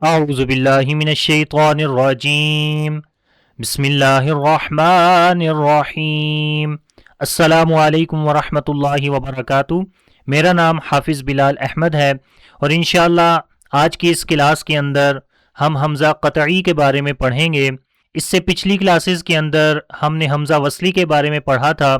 اعوذ باللہ من الشیطان الرجیم بسم اللہ الرحمن الرحیم۔ السلام علیکم ورحمۃ اللہ وبرکاتہ۔ میرا نام حافظ بلال احمد ہے اور انشاءاللہ آج کی اس کلاس کے اندر ہم حمزہ قطعی کے بارے میں پڑھیں گے۔ اس سے پچھلی کلاسز کے اندر ہم نے حمزہ وصلی کے بارے میں پڑھا تھا،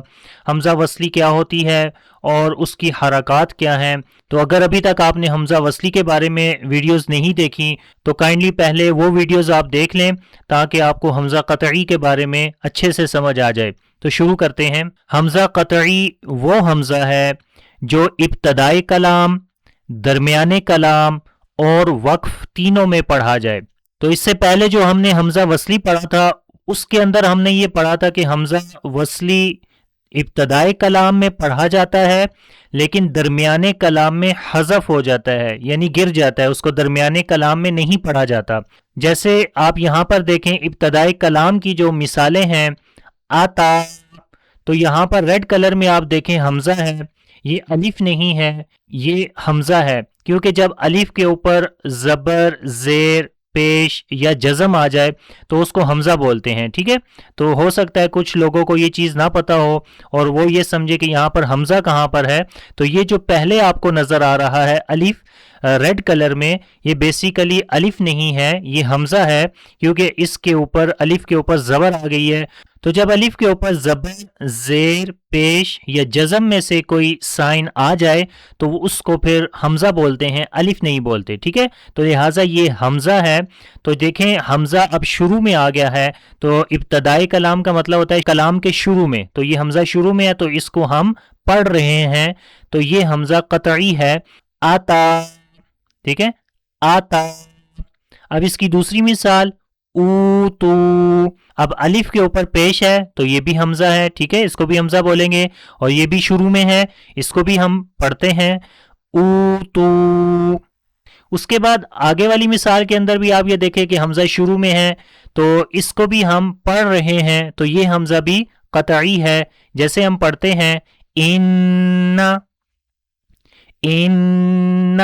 حمزہ وصلی کیا ہوتی ہے اور اس کی حرکات کیا ہیں۔ تو اگر ابھی تک آپ نے حمزہ وصلی کے بارے میں ویڈیوز نہیں دیکھی تو کائنڈلی پہلے وہ ویڈیوز آپ دیکھ لیں تاکہ آپ کو حمزہ قطعی کے بارے میں اچھے سے سمجھ آ جائے۔ تو شروع کرتے ہیں۔ حمزہ قطعی وہ حمزہ ہے جو ابتدائی کلام، درمیانے کلام اور وقف تینوں میں پڑھا جائے۔ تو اس سے پہلے جو ہم نے حمزہ وصلی پڑھا تھا اس کے اندر ہم نے یہ پڑھا تھا کہ حمزہ وصلی ابتدائی کلام میں پڑھا جاتا ہے لیکن درمیانے کلام میں حذف ہو جاتا ہے، یعنی گر جاتا ہے، اس کو درمیانے کلام میں نہیں پڑھا جاتا۔ جیسے آپ یہاں پر دیکھیں ابتدائی کلام کی جو مثالیں ہیں، آتا، تو یہاں پر ریڈ کلر میں آپ دیکھیں حمزہ ہے، یہ الف نہیں ہے، یہ حمزہ ہے، کیونکہ جب الف کے اوپر زبر، زیر، پیش یا جزم آ جائے تو اس کو حمزہ بولتے ہیں، ٹھیک ہے۔ تو ہو سکتا ہے کچھ لوگوں کو یہ چیز نہ پتہ ہو اور وہ یہ سمجھے کہ یہاں پر حمزہ کہاں پر ہے۔ تو یہ جو پہلے آپ کو نظر آ رہا ہے الف ریڈ کلر میں، یہ بیسیکلی الف نہیں ہے، یہ حمزہ ہے، کیونکہ اس کے اوپر الف کے اوپر زبر آ گئی ہے۔ تو جب الف کے اوپر زبر، زیر، پیش یا جزم میں سے کوئی سائن آ جائے تو وہ اس کو پھر حمزہ بولتے ہیں، الف نہیں بولتے، ٹھیک ہے۔ تو لہٰذا یہ حمزہ ہے۔ تو دیکھیں حمزہ اب شروع میں آ گیا ہے، تو ابتدائی کلام کا مطلب ہوتا ہے کلام کے شروع میں، تو یہ حمزہ شروع میں ہے تو اس کو ہم پڑھ رہے ہیں، تو یہ حمزہ قطعی ہے۔ آتا، ٹھیک ہے، آتا۔ اب اس کی دوسری مثال او تو، اب الف کے اوپر پیش ہے تو یہ بھی حمزہ ہے، ٹھیک ہے، اس کو بھی حمزہ بولیں گے، اور یہ بھی شروع میں ہے، اس کو بھی ہم پڑھتے ہیں او تو۔ اس کے بعد آگے والی مثال کے اندر بھی آپ یہ دیکھیں کہ حمزہ شروع میں ہے تو اس کو بھی ہم پڑھ رہے ہیں، تو یہ حمزہ بھی قطعی ہے۔ جیسے ہم پڑھتے ہیں ان، ان،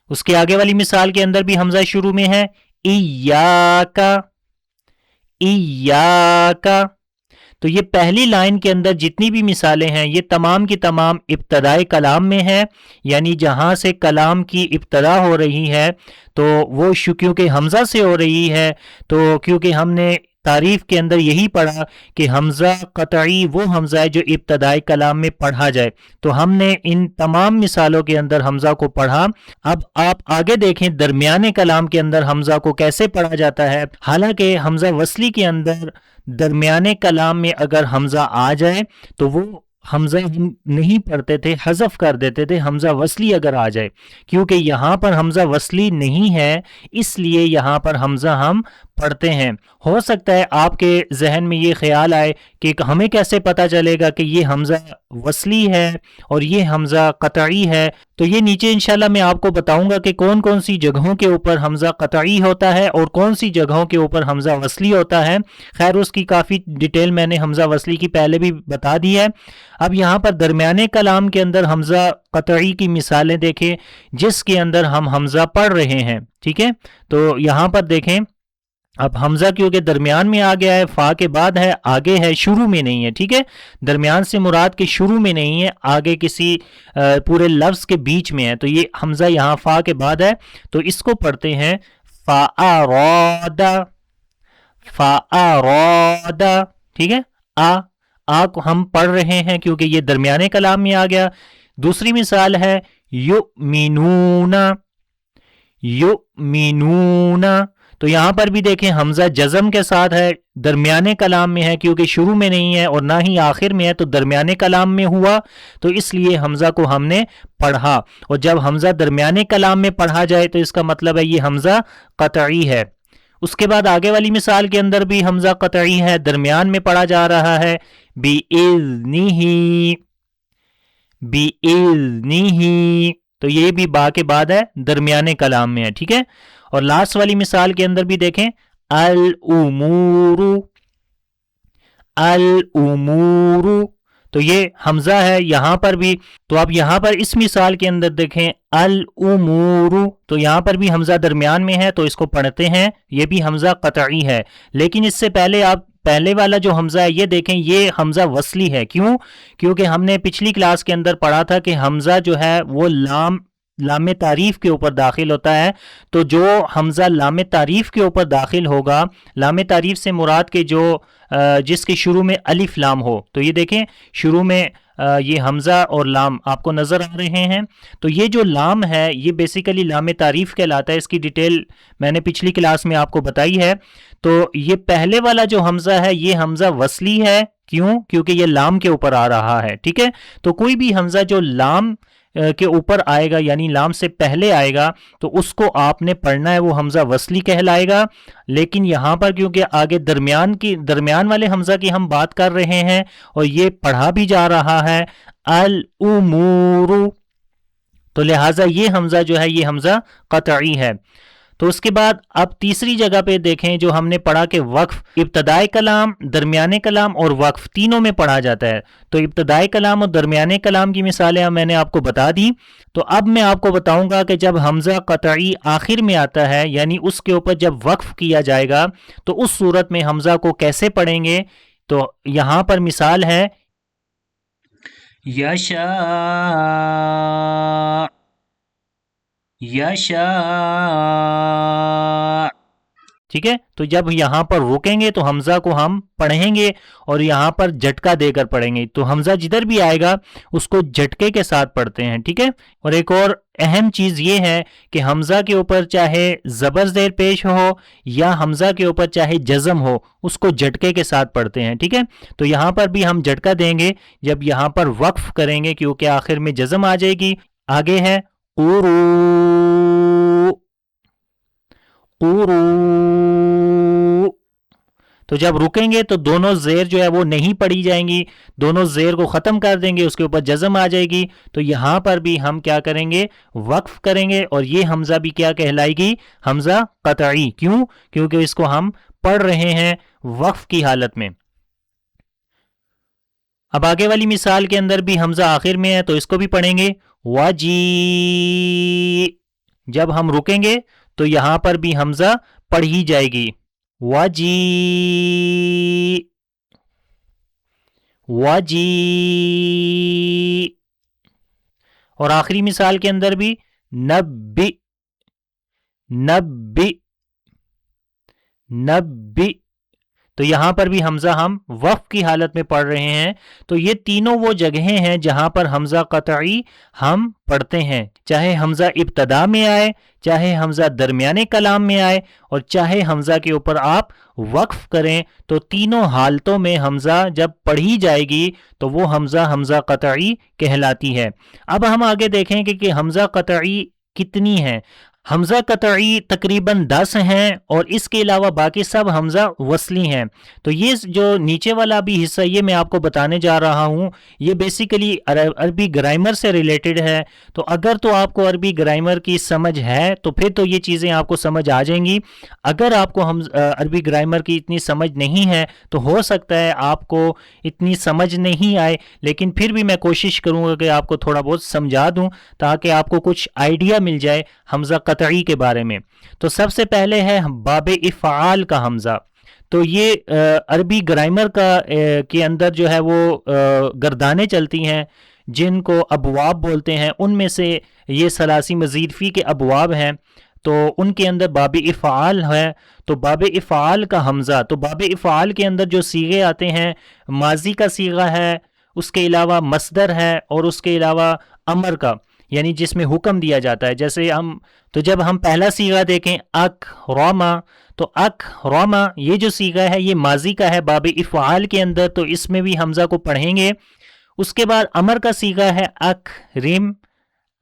اس کے آگے والی مثال کے اندر بھی حمزہ شروع میں ہے، ایاک، ایاک۔ تو یہ پہلی لائن کے اندر جتنی بھی مثالیں ہیں یہ تمام کی تمام ابتدائی کلام میں ہے، یعنی جہاں سے کلام کی ابتدا ہو رہی ہے تو وہ کیونکہ حمزہ سے ہو رہی ہے، تو کیونکہ ہم نے تعریف کے اندر یہی پڑھا کہ حمزہ قطعی وہ حمزہ ہے جو ابتدائی کلام میں پڑھا جائے، تو ہم نے ان تمام مثالوں کے اندر حمزہ کو پڑھا۔ اب آپ آگے دیکھیں درمیانے کلام کے اندر حمزہ کو کیسے پڑھا جاتا ہے۔ حالانکہ حمزہ وصلی کے اندر درمیانے کلام میں اگر حمزہ آ جائے تو وہ حمزہ ہم نہیں پڑھتے تھے، حذف کر دیتے تھے، حمزہ وصلی اگر آ جائے، کیونکہ یہاں پر حمزہ وصلی نہیں ہے اس لیے یہاں پر حمزہ ہم پڑھتے ہیں۔ ہو سکتا ہے آپ کے ذہن میں یہ خیال آئے کہ ہمیں کیسے پتہ چلے گا کہ یہ حمزہ وصلی ہے اور یہ حمزہ قطعی ہے۔ تو یہ نیچے انشاءاللہ میں آپ کو بتاؤں گا کہ کون کون سی جگہوں کے اوپر حمزہ قطعی ہوتا ہے اور کون سی جگہوں کے اوپر حمزہ وصلی ہوتا ہے۔ خیر اس کی کافی ڈیٹیل میں نے حمزہ وصلی کی پہلے بھی بتا دی ہے۔ اب یہاں پر درمیانے کلام کے اندر حمزہ قطعی کی مثالیں دیکھیں جس کے اندر ہم حمزہ پڑھ رہے ہیں، ٹھیک ہے۔ تو یہاں پر دیکھیں اب حمزہ کیونکہ درمیان میں آ گیا ہے، فا کے بعد ہے، آگے ہے، شروع میں نہیں ہے، ٹھیک ہے۔ درمیان سے مراد کے شروع میں نہیں ہے، آگے کسی پورے لفظ کے بیچ میں ہے، تو یہ حمزہ یہاں فا کے بعد ہے تو اس کو پڑھتے ہیں فَأَرَادَ، فَأَرَادَ، ٹھیک ہے۔ آ کو ہم پڑھ رہے ہیں کیونکہ یہ درمیانے کلام میں آ گیا۔ دوسری مثال ہے یؤمنون، یؤمنون، تو یہاں پر بھی دیکھیں حمزہ جزم کے ساتھ ہے، درمیانے کلام میں ہے کیونکہ شروع میں نہیں ہے اور نہ ہی آخر میں ہے، تو درمیانے کلام میں ہوا تو اس لیے حمزہ کو ہم نے پڑھا، اور جب حمزہ درمیانے کلام میں پڑھا جائے تو اس کا مطلب ہے یہ حمزہ قطعی ہے۔ اس کے بعد آگے والی مثال کے اندر بھی حمزہ قطعی ہے، درمیان میں پڑھا جا رہا ہے، بِإِذْنِهِ، بِإِذْنِهِ، تو یہ بھی با کے بعد ہے، درمیانے کلام میں ہے، ٹھیک ہے۔ اور لاسٹ والی مثال کے اندر بھی دیکھیں الامور، الامور، تو یہ حمزہ ہے یہاں پر بھی. تو اب یہاں پر اس مثال کے اندر دیکھیں الامور، تو یہاں پر بھی حمزہ درمیان میں ہے تو اس کو پڑھتے ہیں، یہ بھی حمزہ قطعی ہے. لیکن اس سے پہلے آپ پہلے والا جو حمزہ ہے یہ دیکھیں، یہ حمزہ وصلی ہے. کیوں؟ کیونکہ ہم نے پچھلی کلاس کے اندر پڑھا تھا کہ حمزہ جو ہے وہ لام تعریف کے اوپر داخل ہوتا ہے. تو جو حمزہ لام تعریف کے اوپر داخل ہوگا، لام تعریف سے مراد کے جو جس کے شروع میں الف لام ہو، تو یہ دیکھیں شروع میں یہ حمزہ اور لام آپ کو نظر آ رہے ہیں. تو یہ جو لام ہے یہ بیسیکلی لام تعریف کہلاتا ہے. اس کی ڈیٹیل میں نے پچھلی کلاس میں آپ کو بتائی ہے. تو یہ پہلے والا جو حمزہ ہے یہ حمزہ وصلی ہے. کیوں؟ کیونکہ یہ لام کے اوپر آ رہا ہے. ٹھیک ہے، تو کوئی بھی حمزہ جو لام کے اوپر آئے گا یعنی لام سے پہلے آئے گا تو اس کو آپ نے پڑھنا ہے، وہ حمزہ وصلی کہلائے گا. لیکن یہاں پر کیونکہ آگے درمیان والے حمزہ کی ہم بات کر رہے ہیں اور یہ پڑھا بھی جا رہا ہے الامور، تو لہٰذا یہ حمزہ جو ہے یہ حمزہ قطعی ہے. تو اس کے بعد اب تیسری جگہ پہ دیکھیں جو ہم نے پڑھا کہ وقف ابتدائی کلام، درمیانے کلام اور وقف تینوں میں پڑھا جاتا ہے. تو ابتدائی کلام اور درمیانے کلام کی مثالیں میں نے آپ کو بتا دی. تو اب میں آپ کو بتاؤں گا کہ جب حمزہ قطعی آخر میں آتا ہے یعنی اس کے اوپر جب وقف کیا جائے گا تو اس صورت میں حمزہ کو کیسے پڑھیں گے. تو یہاں پر مثال ہے یشاء، ٹھیک ہے. تو جب یہاں پر روکیں گے تو حمزہ کو ہم پڑھیں گے اور یہاں پر جھٹکا دے کر پڑھیں گے. تو حمزہ جدھر بھی آئے گا اس کو جھٹکے کے ساتھ پڑھتے ہیں. ٹھیک ہے. اور ایک اور اہم چیز یہ ہے کہ حمزہ کے اوپر چاہے زبر زیر پیش ہو یا حمزہ کے اوپر چاہے جزم ہو اس کو جھٹکے کے ساتھ پڑھتے ہیں. ٹھیک ہے. تو یہاں پر بھی ہم جھٹکا دیں گے جب یہاں پر وقف کریں گے کیونکہ آخر میں جزم آ جائے گی. آگے ہے قورو، تو جب رکیں گے تو دونوں زیر جو ہے وہ نہیں پڑھی جائیں گی، دونوں زیر کو ختم کر دیں گے، اس کے اوپر جزم آ جائے گی. تو یہاں پر بھی ہم کیا کریں گے؟ وقف کریں گے اور یہ حمزہ بھی کیا کہلائے گی؟ حمزہ قطعی. کیوں؟ کیونکہ اس کو ہم پڑھ رہے ہیں وقف کی حالت میں. اب آگے والی مثال کے اندر بھی حمزہ آخر میں ہے تو اس کو بھی پڑھیں گے واجی. جب ہم رکیں گے تو یہاں پر بھی حمزہ پڑھی جائے گی واجی، واجی. اور آخری مثال کے اندر بھی نبی، نبی، نبی. تو یہاں پر بھی حمزہ ہم وقف کی حالت میں پڑھ رہے ہیں. تو یہ تینوں وہ جگہیں ہیں جہاں پر حمزہ قطعی ہم پڑھتے ہیں، چاہے حمزہ ابتدا میں آئے، چاہے حمزہ درمیانے کلام میں آئے اور چاہے حمزہ کے اوپر آپ وقف کریں. تو تینوں حالتوں میں حمزہ جب پڑھی جائے گی تو وہ حمزہ قطعی کہلاتی ہے. اب ہم آگے دیکھیں کہ حمزہ قطعی کتنی ہیں. حمزہ قطعی تقریباً 10 ہیں اور اس کے علاوہ باقی سب حمزہ وصلی ہیں. تو یہ جو نیچے والا بھی حصہ یہ میں آپ کو بتانے جا رہا ہوں یہ بیسیکلی عربی گرامر سے ریلیٹڈ ہے. تو اگر تو آپ کو عربی گرامر کی سمجھ ہے تو پھر تو یہ چیزیں آپ کو سمجھ آ جائیں گی. اگر آپ کو عربی گرامر کی اتنی سمجھ نہیں ہے تو ہو سکتا ہے آپ کو اتنی سمجھ نہیں آئے، لیکن پھر بھی میں کوشش کروں گا کہ آپ کو تھوڑا بہت سمجھا دوں تاکہ آپ کو کچھ آئیڈیا مل جائے حمزہ قطعی کے بارے میں. تو سب سے پہلے ہے باب افعال کا حمزہ. تو یہ عربی گرامر کے اندر جو ہے وہ گردانیں چلتی ہیں جن کو ابواب بولتے ہیں، ان میں سے یہ ثلاثی مزید فی کے ابواب ہیں. تو ان کے اندر باب افعال ہے. تو باب افعال کا حمزہ، تو باب افعال کے اندر جو صیغے آتے ہیں ماضی کا صیغہ ہے، اس کے علاوہ مصدر ہے اور اس کے علاوہ امر کا، یعنی جس میں حکم دیا جاتا ہے. جیسے تو جب ہم پہلا صیغہ دیکھیں اک روما، تو اک روما یہ جو صیغہ ہے یہ ماضی کا ہے باب افعال کے اندر، تو اس میں بھی حمزہ کو پڑھیں گے. اس کے بعد امر کا صیغہ ہے اک رم،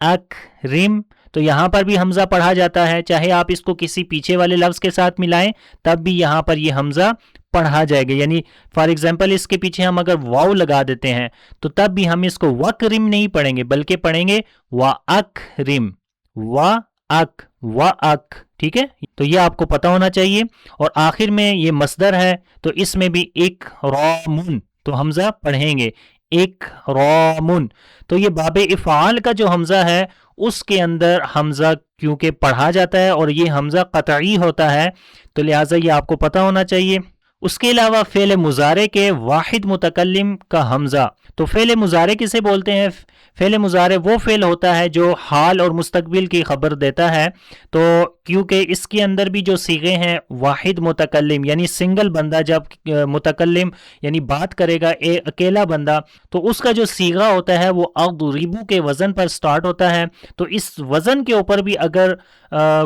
اک رم. تو یہاں پر بھی حمزہ پڑھا جاتا ہے، چاہے آپ اس کو کسی پیچھے والے لفظ کے ساتھ ملائیں تب بھی یہاں پر یہ حمزہ پڑھا جائے گا. یعنی فار ایگزامپل اس کے پیچھے ہم اگر واو لگا دیتے ہیں تو تب بھی ہم اس کو وکرم نہیں پڑھیں گے بلکہ پڑھیں گے وَأَكْرِمْ، وَأَك، وَأَك. ٹھیک ہے، تو یہ آپ کو پتہ ہونا چاہیے. اور آخر میں یہ مصدر ہے تو اس میں بھی اکرامن، تو حمزہ پڑھیں گے اکرامن. تو یہ باب افعال کا جو حمزہ ہے اس کے اندر حمزہ کیونکہ پڑھا جاتا ہے اور یہ حمزہ قطعی ہوتا ہے تو لہٰذا یہ آپ کو پتہ ہونا چاہیے. اس کے علاوہ فعل مضارع کے واحد متکلم کا حمزہ. تو فعل مضارع کسے بولتے ہیں؟ فعل مضارع وہ فعل ہوتا ہے جو حال اور مستقبل کی خبر دیتا ہے. تو کیونکہ اس کے اندر بھی جو صیغے ہیں واحد متکلم یعنی سنگل بندہ جب متکلم یعنی بات کرے گا اکیلا بندہ تو اس کا جو صیغہ ہوتا ہے وہ اضربو کے وزن پر سٹارٹ ہوتا ہے. تو اس وزن کے اوپر بھی اگر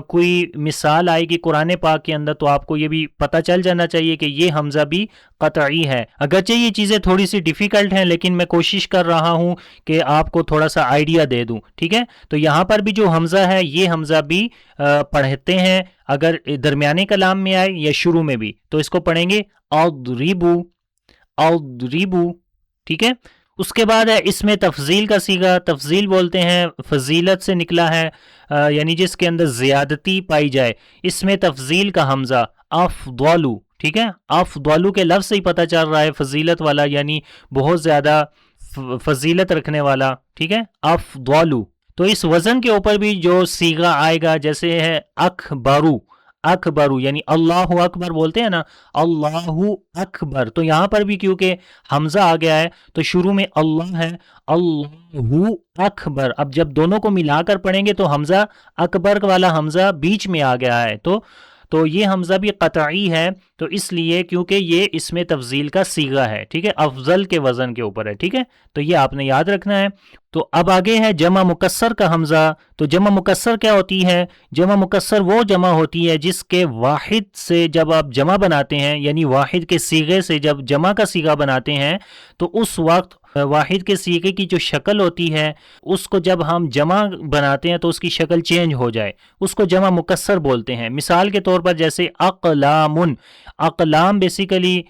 کوئی مثال آئے گی قرآن پاک کے اندر تو آپ کو یہ بھی پتہ چل جانا چاہیے کہ یہ حمزہ بھی قطعی ہے. اگرچہ یہ چیزیں تھوڑی سی ڈیفیکلٹ ہیں لیکن میں کوشش کر رہا ہوں کہ آپ کو تھوڑا سا آئیڈیا دے دوں. ٹھیک ہے، تو یہاں پر بھی جو حمزہ ہے یہ حمزہ بھی پڑھتے ہیں اگر درمیانے کلام میں آئے یا شروع میں بھی تو اس کو پڑھیں گے اضربو اضربو. ٹھیک ہے، اس کے بعد ہے اس میں تفضیل کا صیغہ. تفضیل بولتے ہیں فضیلت سے نکلا ہے یعنی جس کے اندر زیادتی پائی جائے. اس میں تفضیل کا حمزہ افضلو. ٹھیک ہے، افضلو کے لفظ سے ہی پتہ چل رہا ہے فضیلت والا یعنی بہت زیادہ فضیلت رکھنے والا. ٹھیک ہے، افضلو. تو اس وزن کے اوپر بھی جو صیغہ آئے گا جیسے ہے اکبرو اکبرو یعنی اللہ اکبر بولتے ہیں نا اللہ اکبر. تو یہاں پر بھی کیونکہ حمزہ آ گیا ہے تو شروع میں اللہ ہے اللہ اکبر. اب جب دونوں کو ملا کر پڑھیں گے تو حمزہ اکبر والا حمزہ بیچ میں آ گیا ہے تو یہ حمزہ بھی قطعی ہے. تو اس لیے کیونکہ یہ اس میں تفضیل کا صیغہ ہے. ٹھیک ہے، افضل کے وزن کے اوپر ہے. ٹھیک ہے، تو یہ آپ نے یاد رکھنا ہے. تو اب آگے ہے جمع مکسر کا حمزہ. تو جمع مکسر کیا ہوتی ہے؟ جمع مکسر وہ جمع ہوتی ہے جس کے واحد سے جب آپ جمع بناتے ہیں یعنی واحد کے صیغے سے جب جمع کا صیغہ بناتے ہیں تو اس وقت واحد کے صیغے کی جو شکل ہوتی ہے اس کو جب ہم جمع بناتے ہیں تو اس کی شکل چینج ہو جائے اس کو جمع مکسر بولتے ہیں. مثال کے طور پر جیسے اقلامن. اقلام بیسیکلی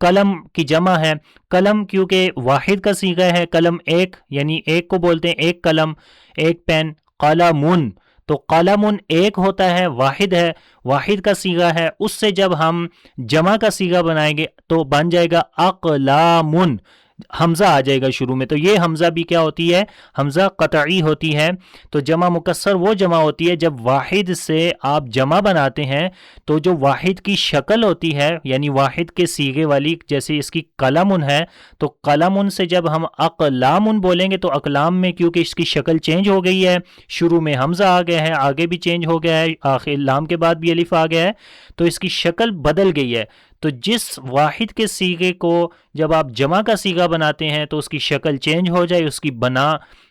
قلم کی جمع ہے. قلم کیونکہ واحد کا صیغہ ہے قلم ایک یعنی ایک کو بولتے ہیں ایک قلم ایک پین. قلمن تو قلمن ایک ہوتا ہے واحد ہے واحد کا صیغہ ہے. اس سے جب ہم جمع کا صیغہ بنائیں گے تو بن جائے گا اقلامن حمزہ آ جائے گا شروع میں. تو یہ حمزہ بھی کیا ہوتی ہے؟ حمزہ قطعی ہوتی ہے. تو جمع مکسر وہ جمع ہوتی ہے جب واحد سے آپ جمع بناتے ہیں تو جو واحد کی شکل ہوتی ہے یعنی واحد کے صیغے والی جیسے اس کی قلمن ہے تو قلمن سے جب ہم اقلامن بولیں گے تو اقلام میں کیونکہ اس کی شکل چینج ہو گئی ہے شروع میں حمزہ آ گیا ہے آگے بھی چینج ہو گیا ہے آخر لام کے بعد بھی الف آ گیا ہے تو اس کی شکل بدل گئی ہے. تو جس واحد کے صیغے کو جب آپ جمع کا صیغہ بناتے ہیں تو اس کی شکل چینج ہو جائے اس کی بنا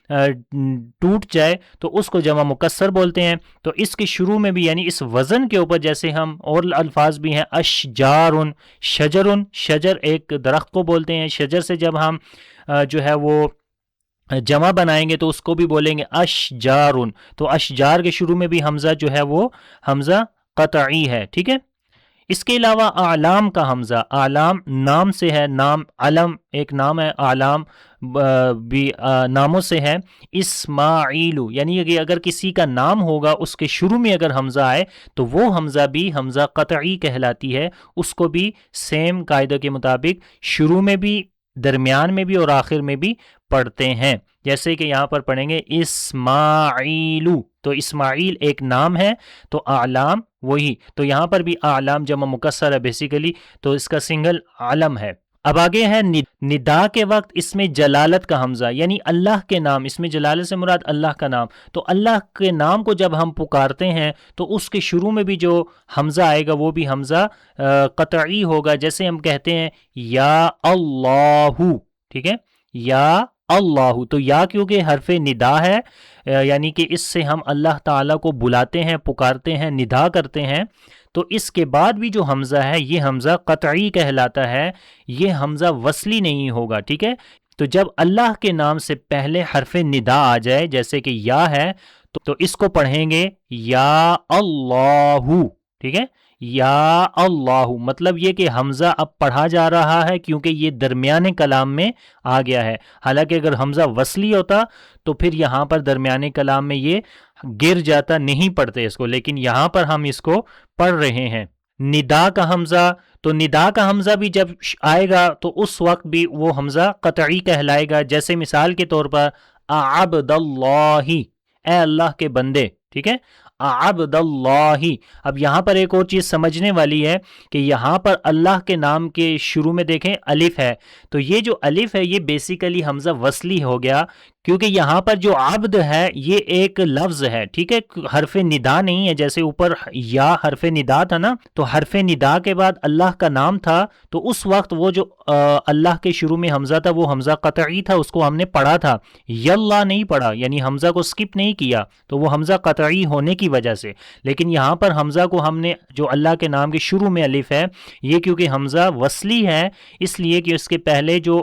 ٹوٹ جائے تو اس کو جمع مکسر بولتے ہیں. تو اس کے شروع میں بھی یعنی اس وزن کے اوپر جیسے ہم اور الفاظ بھی ہیں اشجارن شجرن. شجر ایک درخت کو بولتے ہیں. شجر سے جب ہم جو ہے وہ جمع بنائیں گے تو اس کو بھی بولیں گے اشجارن. تو اشجار کے شروع میں بھی حمزہ جو ہے وہ حمزہ قطعی ہے. ٹھیک ہے، اس کے علاوہ اعلام کا حمزہ. اعلام نام سے ہے. نام علم ایک نام ہے اعلام بھی ناموں سے ہے. اسماعیل یعنی کہ اگر کسی کا نام ہوگا اس کے شروع میں اگر حمزہ آئے تو وہ حمزہ بھی حمزہ قطعی کہلاتی ہے. اس کو بھی سیم قاعدے کے مطابق شروع میں بھی درمیان میں بھی اور آخر میں بھی پڑھتے ہیں. جیسے کہ یہاں پر پڑھیں گے اسماعیلو. تو اسماعیل ایک نام ہے تو اعلام وہی. تو یہاں پر بھی اعلام جمع مکسر ہے بیسیکلی تو اس کا سنگل علم ہے. اب آگے ہے ندا کے وقت اس میں جلالت کا حمزہ یعنی اللہ کے نام. اس میں جلالت سے مراد اللہ کا نام. تو اللہ کے نام کو جب ہم پکارتے ہیں تو اس کے شروع میں بھی جو حمزہ آئے گا وہ بھی حمزہ قطعی ہوگا. جیسے ہم کہتے ہیں یا اللہ. ٹھیک ہے، یا اللہ. تو یا کیونکہ حرف ندا ہے یعنی کہ اس سے ہم اللہ تعالیٰ کو بلاتے ہیں پکارتے ہیں ندا کرتے ہیں. تو اس کے بعد بھی جو حمزہ ہے یہ حمزہ قطعی کہلاتا ہے. یہ حمزہ وصلی نہیں ہوگا. ٹھیک ہے، تو جب اللہ کے نام سے پہلے حرف ندا آ جائے جیسے کہ یا ہے تو اس کو پڑھیں گے یا اللہ. ٹھیک ہے، یا اللہ. مطلب یہ کہ حمزہ اب پڑھا جا رہا ہے کیونکہ یہ درمیانے کلام میں آ گیا ہے. حالانکہ اگر حمزہ وصلی ہوتا تو پھر یہاں پر درمیانے کلام میں یہ گر جاتا نہیں پڑھتے اس کو لیکن یہاں پر ہم اس کو پڑھ رہے ہیں. ندا کا حمزہ، تو ندا کا حمزہ بھی جب آئے گا تو اس وقت بھی وہ حمزہ قطعی کہلائے گا. جیسے مثال کے طور پر عبد اللہ، اے اللہ کے بندے، ٹھیک ہے، عبد اللہ. اب یہاں پر ایک اور چیز سمجھنے والی ہے کہ یہاں پر اللہ کے نام کے شروع میں دیکھیں الف ہے، تو یہ جو الف ہے یہ بیسیکلی حمزہ وصلی ہو گیا، کیونکہ یہاں پر جو عبد ہے یہ ایک لفظ ہے، ٹھیک ہے، حرف ندا نہیں ہے. جیسے اوپر یا حرف ندا تھا نا، تو حرف ندا کے بعد اللہ کا نام تھا، تو اس وقت وہ جو اللہ کے شروع میں حمزہ تھا وہ حمزہ قطعی تھا، اس کو ہم نے پڑھا تھا، یاللہ نہیں پڑھا، یعنی حمزہ کو سکپ نہیں کیا، تو وہ حمزہ قطعی ہونے کی وجہ سے. لیکن یہاں پر حمزہ کو ہم نے جو اللہ کے نام کے شروع میں الف ہے، یہ کیونکہ حمزہ وصلی ہے اس لیے کہ اس کے پہلے جو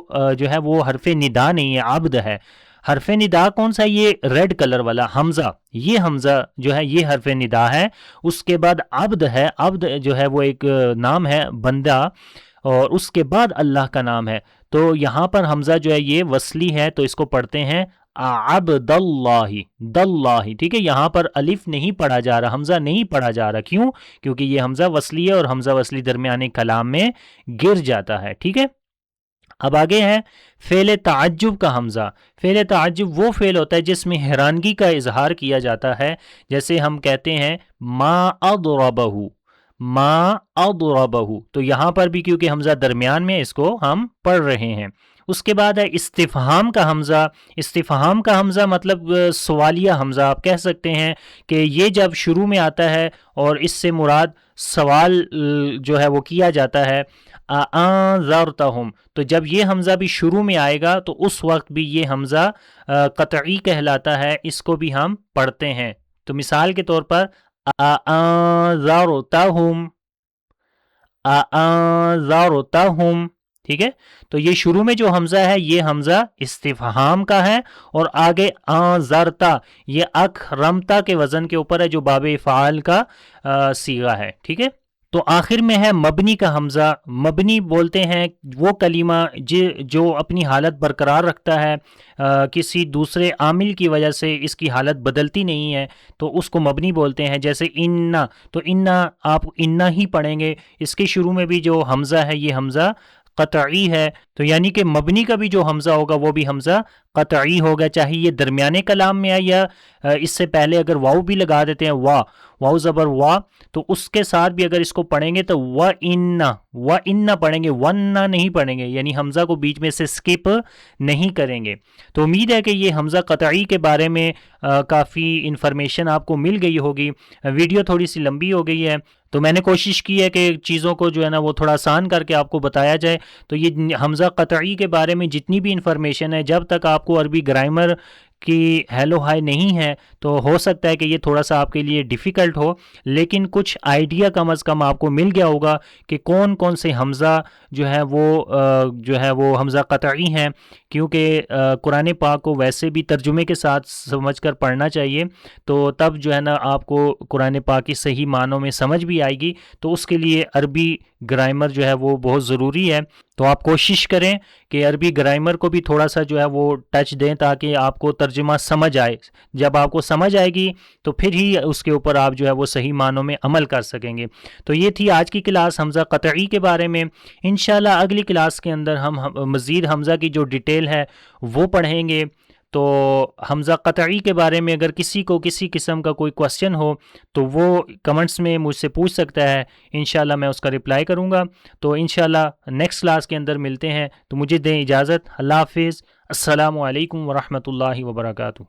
ہے وہ حرف ندا نہیں ہے، عبد ہے. حرف ندا کون سا؟ یہ ریڈ کلر والا حمزہ، یہ حمزہ جو ہے یہ حرف ندا ہے. اس کے بعد عبد ہے، عبد جو ہے وہ ایک نام ہے بندہ، اور اس کے بعد اللہ کا نام ہے. تو یہاں پر حمزہ جو ہے یہ وصلی ہے، تو اس کو پڑھتے ہیں عبد اللہ، دلہ، ٹھیک ہے. یہاں پر الف نہیں پڑھا جا رہا، حمزہ نہیں پڑھا جا رہا. کیوں؟ کیونکہ یہ حمزہ وصلی ہے اور حمزہ وصلی درمیانے کلام میں گر جاتا ہے، ٹھیک ہے. اب آگے ہے فعل تعجب کا حمزہ. فعل تعجب وہ فعل ہوتا ہے جس میں حیرانگی کا اظہار کیا جاتا ہے. جیسے ہم کہتے ہیں ما اضربہ، ما اضربہ، تو یہاں پر بھی کیونکہ حمزہ درمیان میں اس کو ہم پڑھ رہے ہیں. اس کے بعد ہے استفہام کا حمزہ. استفہام کا حمزہ مطلب سوالیہ حمزہ آپ کہہ سکتے ہیں کہ یہ جب شروع میں آتا ہے اور اس سے مراد سوال جو ہے وہ کیا جاتا ہے، اَأَنذَرْتَهُمْ، تو جب یہ حمزہ بھی شروع میں آئے گا تو اس وقت بھی یہ حمزہ قطعی کہلاتا ہے، اس کو بھی ہم پڑھتے ہیں. تو مثال کے طور پر اَأَنذَرْتَهُمْ، اَأَنذَرْتَهُمْ، ٹھیک ہے. تو یہ شروع میں جو حمزہ ہے یہ حمزہ استفہام کا ہے، اور آگے انذرتا یہ اکرمتا کے وزن کے اوپر ہے جو باب فعال کا صیغہ ہے، ٹھیک ہے. تو آخر میں ہے مبنی کا حمزہ. مبنی بولتے ہیں وہ کلمہ جو اپنی حالت برقرار رکھتا ہے، کسی دوسرے عامل کی وجہ سے اس کی حالت بدلتی نہیں ہے، تو اس کو مبنی بولتے ہیں. جیسے انا، تو انا آپ انا ہی پڑھیں گے، اس کے شروع میں بھی جو حمزہ ہے یہ حمزہ قطعی ہے، تو یعنی کہ مبنی کا بھی جو حمزہ ہوگا وہ بھی حمزہ قطعی ہوگا، چاہے یہ درمیانے کلام میں آئے یا اس سے پہلے اگر واو بھی لگا دیتے ہیں، واو زبر وا، تو اس کے ساتھ بھی اگر اس کو پڑھیں گے تو وَإِنَّ پڑھیں گے، وَنَّ نہیں پڑھیں گے، یعنی حمزہ کو بیچ میں سے سکپ نہیں کریں گے. تو امید ہے کہ یہ حمزہ قطعی کے بارے میں کافی انفارمیشن آپ کو مل گئی ہوگی. ویڈیو تھوڑی سی لمبی ہو گئی ہے، تو میں نے کوشش کی ہے کہ چیزوں کو جو ہے نا وہ تھوڑا آسان کر کے آپ کو بتایا جائے. تو یہ حمزہ قطعی کے بارے میں جتنی بھی انفارمیشن ہے، جب تک آپ کو عربی گرامر کی ہیلو ہائی نہیں ہے تو ہو سکتا ہے کہ یہ تھوڑا سا آپ کے لیے ڈیفیکلٹ ہو، لیکن کچھ آئیڈیا کم از کم آپ کو مل گیا ہوگا کہ کون کون سے حمزہ جو ہے وہ حمزہ قطعی ہیں. کیونکہ قرآن پاک کو ویسے بھی ترجمے کے ساتھ سمجھ کر پڑھنا چاہیے، تو تب جو ہے نا آپ کو قرآن پاک کی صحیح معنوں میں سمجھ بھی آئے گی. تو اس کے لیے عربی گرامر جو ہے وہ بہت ضروری ہے. تو آپ کوشش کریں کہ عربی گرامر کو بھی تھوڑا سا جو ہے وہ ٹچ دیں تاکہ آپ کو ترجمہ سمجھ آئے. جب آپ کو سمجھ آئے گی تو پھر ہی اس کے اوپر آپ جو ہے وہ صحیح معنوں میں عمل کر سکیں گے. تو یہ تھی آج کی کلاس حمزہ قطعی کے بارے میں. انشاءاللہ اگلی کلاس کے اندر ہم مزید حمزہ کی جو ڈیٹیل ہے وہ پڑھیں گے. تو حمزہ قطعی کے بارے میں اگر کسی کو کسی قسم کا کوئی کوسچن ہو تو وہ کمنٹس میں مجھ سے پوچھ سکتا ہے، انشاءاللہ میں اس کا رپلائی کروں گا. تو انشاءاللہ نیکسٹ کلاس کے اندر ملتے ہیں. تو مجھے دیں اجازت. اللہ حافظ. السلام علیکم ورحمۃ اللہ وبرکاتہ.